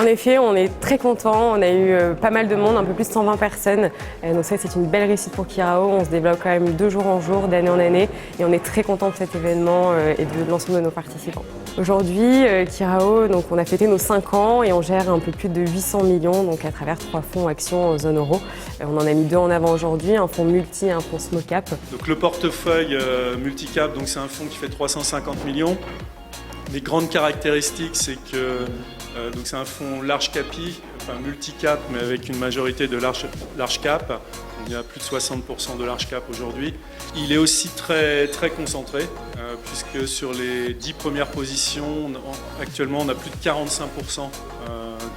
effet, on est très contents. On a eu pas mal de monde, un peu plus de 120 personnes. Donc ça, c'est une belle réussite pour Kirao. On se développe quand même de jour en jour, d'année en année. Et on est très contents de cet événement et de l'ensemble de nos participants. Aujourd'hui, Kirao, donc on a fêté nos 5 ans et on gère un peu plus de 800 millions donc à travers 3 fonds actions zone euro. On en a mis 2 en avant aujourd'hui, un fonds multi et un fonds small cap. Donc le portefeuille multicap, donc c'est un fonds qui fait 350 millions. Les grandes caractéristiques, c'est que c'est un fonds large capi, enfin multicap, mais avec une majorité de large cap. Il y a plus de 60% de large cap aujourd'hui. Il est aussi très concentré, puisque sur les 10 premières positions, actuellement on a plus de 45%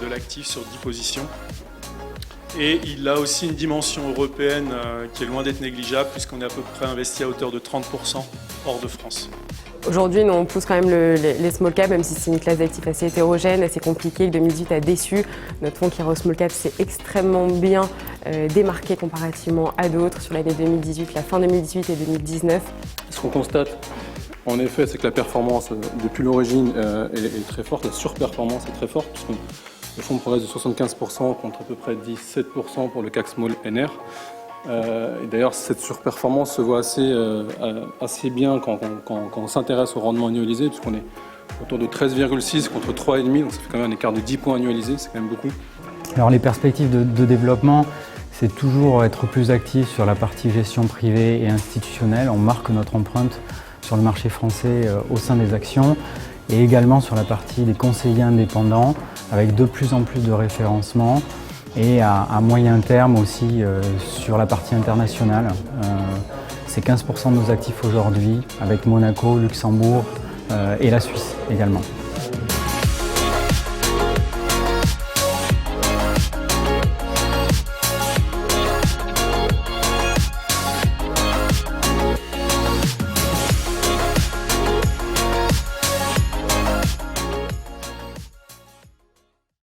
de l'actif sur 10 positions. Et il a aussi une dimension européenne qui est loin d'être négligeable, puisqu'on est à peu près investi à hauteur de 30% hors de France. Aujourd'hui, nous, on pousse quand même les small cap, même si c'est une classe d'actifs assez hétérogène, assez compliquée, que 2018 a déçu. Notre fonds Kirao Small Cap s'est extrêmement bien démarqué comparativement à d'autres sur l'année 2018, la fin 2018 et 2019. Ce qu'on constate, en effet, c'est que la performance depuis l'origine est très forte, la surperformance est très forte, puisque le fonds progresse de 75% contre à peu près 17% pour le CAC Small NR. Et d'ailleurs, cette surperformance se voit assez bien quand on s'intéresse au rendement annualisé, puisqu'on est autour de 13,6 contre 3,5, donc ça fait quand même un écart de 10 points annualisés, c'est quand même beaucoup. Alors les perspectives de développement, c'est toujours être plus actif sur la partie gestion privée et institutionnelle. On marque notre empreinte sur le marché français au sein des actions et également sur la partie des conseillers indépendants avec de plus en plus de référencement. Et à moyen terme aussi sur la partie internationale. C'est 15% de nos actifs aujourd'hui avec Monaco, Luxembourg et la Suisse également.